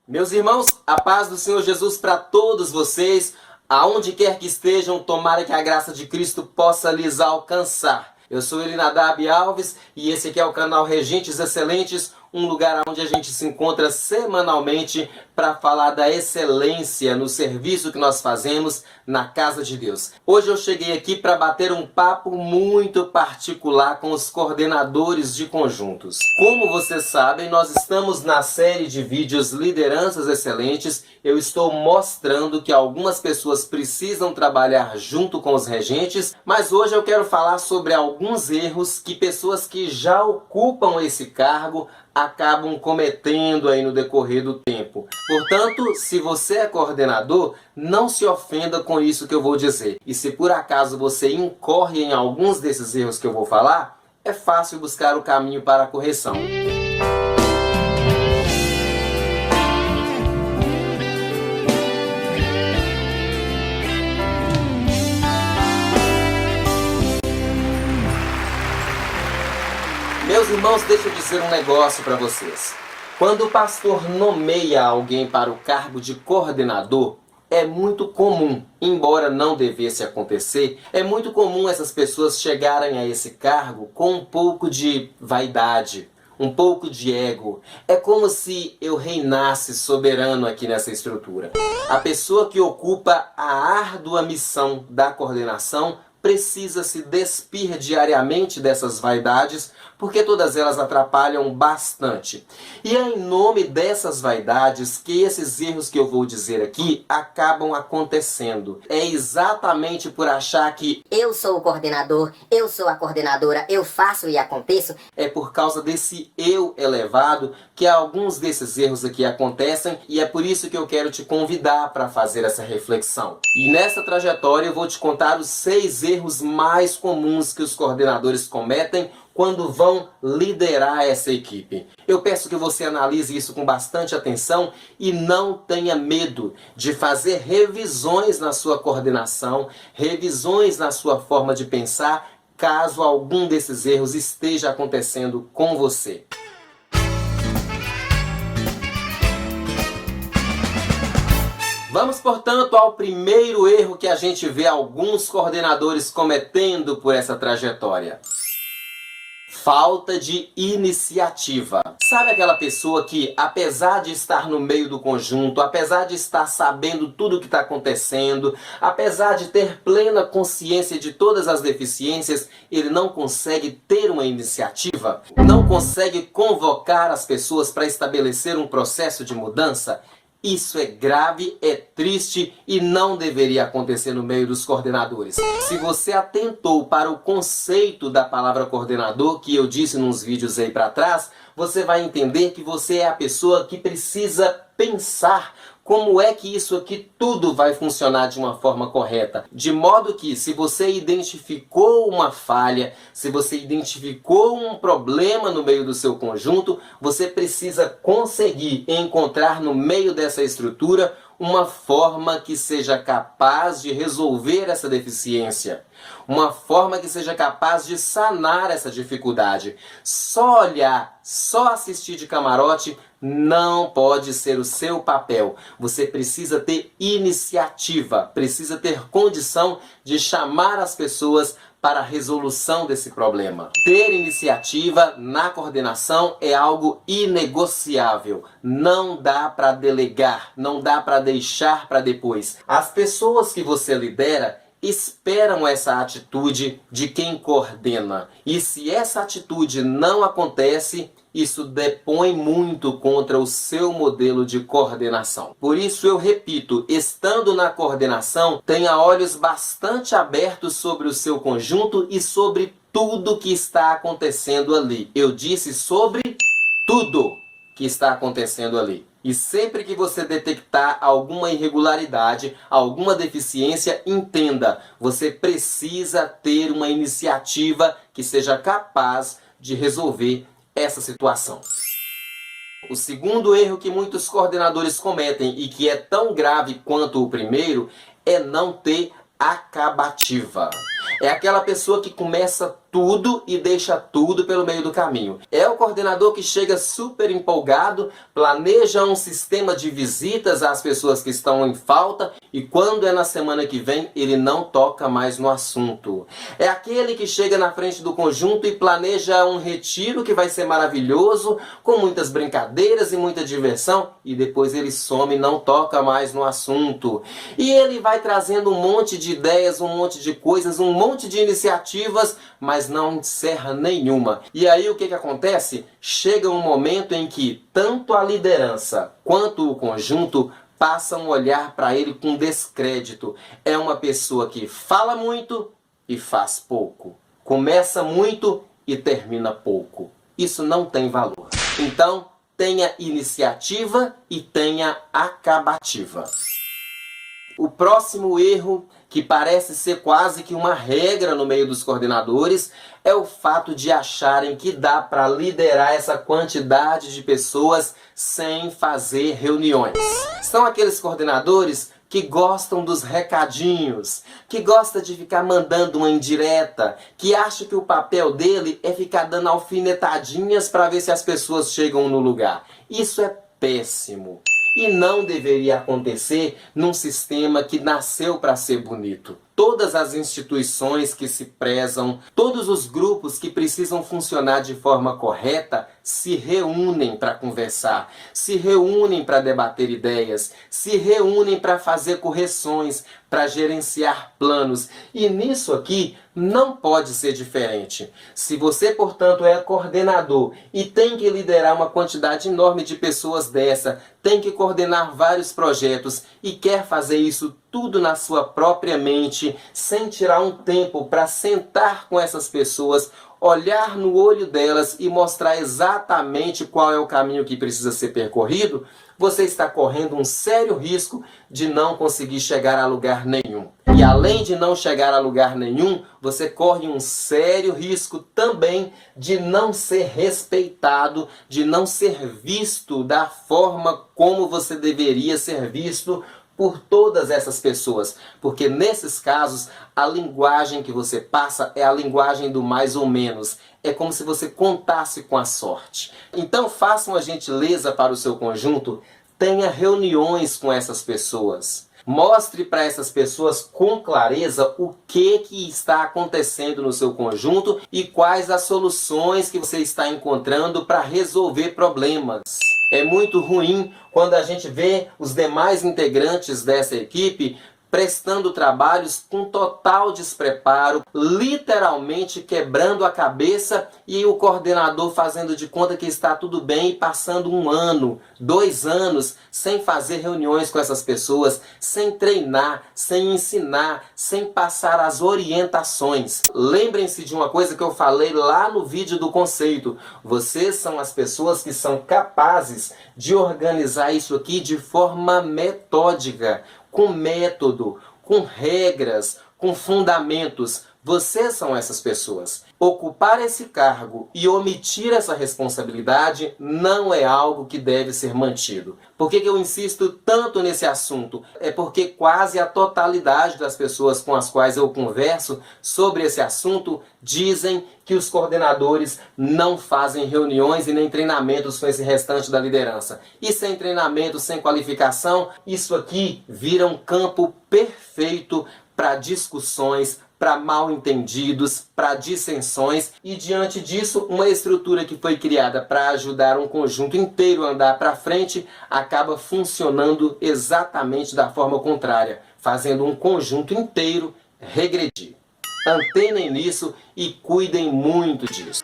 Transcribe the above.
Meus irmãos, a paz do Senhor Jesus para todos vocês, aonde quer que estejam, tomara que a graça de Cristo possa lhes alcançar. Eu sou Elinadab Alves e esse aqui é o canal Regentes Excelentes, um lugar onde a gente se encontra semanalmente para falar da excelência no serviço que nós fazemos na casa de Deus. Hoje eu cheguei aqui para bater um papo muito particular com os coordenadores de conjuntos. Como vocês sabem, nós estamos na série de vídeos Lideranças Excelentes. Eu estou mostrando que algumas pessoas precisam trabalhar junto com os regentes, mas hoje eu quero falar sobre alguns erros que pessoas que já ocupam esse cargo acabam cometendo aí no decorrer do tempo. Portanto, se você é coordenador, não se ofenda com isso que eu vou dizer. E se por acaso você incorre em alguns desses erros que eu vou falar, é fácil buscar o caminho para a correção. Meus irmãos, deixa eu dizer um negócio para vocês. Quando o pastor nomeia alguém para o cargo de coordenador, é muito comum, embora não devesse acontecer, é muito comum essas pessoas chegarem a esse cargo com um pouco de vaidade, um pouco de ego. É como se eu reinasse soberano aqui nessa estrutura. A pessoa que ocupa a árdua missão da coordenação precisa se despir diariamente dessas vaidades, porque todas elas atrapalham bastante. E é em nome dessas vaidades que esses erros que eu vou dizer aqui acabam acontecendo. É exatamente por achar que eu sou o coordenador, eu sou a coordenadora, eu faço e aconteço. É por causa desse eu elevado que alguns desses erros aqui acontecem, e é por isso que eu quero te convidar para fazer essa reflexão. E nessa trajetória eu vou te contar os 6 erros mais comuns que os coordenadores cometem quando vão liderar essa equipe. Eu peço que você analise isso com bastante atenção e não tenha medo de fazer revisões na sua coordenação, revisões na sua forma de pensar, caso algum desses erros esteja acontecendo com você. Vamos, portanto, ao primeiro erro que a gente vê alguns coordenadores cometendo por essa trajetória. Falta de iniciativa. Sabe aquela pessoa que, apesar de estar no meio do conjunto, apesar de estar sabendo tudo o que está acontecendo, apesar de ter plena consciência de todas as deficiências, ele não consegue ter uma iniciativa? Não consegue convocar as pessoas para estabelecer um processo de mudança? Isso é grave, é triste e não deveria acontecer no meio dos coordenadores. Se você atentou para o conceito da palavra coordenador, que eu disse nos vídeos aí para trás, você vai entender que você é a pessoa que precisa pensar como é que isso aqui tudo vai funcionar de uma forma correta. De modo que, se você identificou uma falha, se você identificou um problema no meio do seu conjunto, você precisa conseguir encontrar no meio dessa estrutura uma forma que seja capaz de resolver essa deficiência. Uma forma que seja capaz de sanar essa dificuldade. Só olhar, só assistir de camarote não pode ser o seu papel. Você precisa ter iniciativa, precisa ter condição de chamar as pessoas para a resolução desse problema. Ter iniciativa na coordenação é algo inegociável. Não dá para delegar, não dá para deixar para depois. As pessoas que você lidera esperam essa atitude de quem coordena. E se essa atitude não acontece, isso depõe muito contra o seu modelo de coordenação. Por isso eu repito, estando na coordenação, tenha olhos bastante abertos sobre o seu conjunto e sobre tudo que está acontecendo ali. Eu disse sobre tudo que está acontecendo ali. E sempre que você detectar alguma irregularidade, alguma deficiência, entenda, você precisa ter uma iniciativa que seja capaz de resolver essa situação. O segundo erro que muitos coordenadores cometem e que é tão grave quanto o primeiro é não ter acabativa. É aquela pessoa que começa tudo e deixa tudo pelo meio do caminho. É o coordenador que chega super empolgado, planeja um sistema de visitas às pessoas que estão em falta e quando é na semana que vem, ele não toca mais no assunto. É aquele que chega na frente do conjunto e planeja um retiro que vai ser maravilhoso, com muitas brincadeiras e muita diversão, e depois ele some e não toca mais no assunto. E ele vai trazendo um monte de ideias, um monte de coisas, um monte de iniciativas, mas não encerra nenhuma. E aí o que acontece? Chega um momento em que tanto a liderança quanto o conjunto passam a olhar para ele com descrédito. É uma pessoa que fala muito e faz pouco. Começa muito e termina pouco. Isso não tem valor. Então, tenha iniciativa e tenha acabativa. O próximo erro, que parece ser quase que uma regra no meio dos coordenadores, é o fato de acharem que dá para liderar essa quantidade de pessoas sem fazer reuniões. São aqueles coordenadores que gostam dos recadinhos, que gosta de ficar mandando uma indireta, que acha que o papel dele é ficar dando alfinetadinhas para ver se as pessoas chegam no lugar. Isso é péssimo. E não deveria acontecer num sistema que nasceu para ser bonito. Todas as instituições que se prezam, todos os grupos que precisam funcionar de forma correta, se reúnem para conversar, se reúnem para debater ideias, se reúnem para fazer correções, para gerenciar planos. E nisso aqui não pode ser diferente. Se você, portanto, é coordenador e tem que liderar uma quantidade enorme de pessoas dessa, tem que coordenar vários projetos e quer fazer isso tudo na sua própria mente, sem tirar um tempo para sentar com essas pessoas, olhar no olho delas e mostrar exatamente qual é o caminho que precisa ser percorrido, você está correndo um sério risco de não conseguir chegar a lugar nenhum. E além de não chegar a lugar nenhum, você corre um sério risco também de não ser respeitado, de não ser visto da forma como você deveria ser visto por todas essas pessoas, porque nesses casos a linguagem que você passa é a linguagem do mais ou menos, é como se você contasse com a sorte. Então faça uma gentileza para o seu conjunto, tenha reuniões com essas pessoas, mostre para essas pessoas com clareza o que está acontecendo no seu conjunto e quais as soluções que você está encontrando para resolver problemas. É muito ruim quando a gente vê os demais integrantes dessa equipe prestando trabalhos com total despreparo, literalmente quebrando a cabeça e o coordenador fazendo de conta que está tudo bem e passando 1 ano, 2 anos sem fazer reuniões com essas pessoas, sem treinar, sem ensinar, sem passar as orientações. Lembrem-se de uma coisa que eu falei lá no vídeo do conceito. Vocês são as pessoas que são capazes de organizar isso aqui de forma metódica, com método, com regras, com fundamentos. Vocês são essas pessoas. Ocupar esse cargo e omitir essa responsabilidade não é algo que deve ser mantido. Por que eu insisto tanto nesse assunto? É porque quase a totalidade das pessoas com as quais eu converso sobre esse assunto dizem que os coordenadores não fazem reuniões e nem treinamentos com esse restante da liderança. E sem treinamento, sem qualificação, isso aqui vira um campo perfeito para discussões, para mal-entendidos, para dissensões, e diante disso, uma estrutura que foi criada para ajudar um conjunto inteiro a andar para frente, acaba funcionando exatamente da forma contrária, fazendo um conjunto inteiro regredir. Antenem nisso e cuidem muito disso.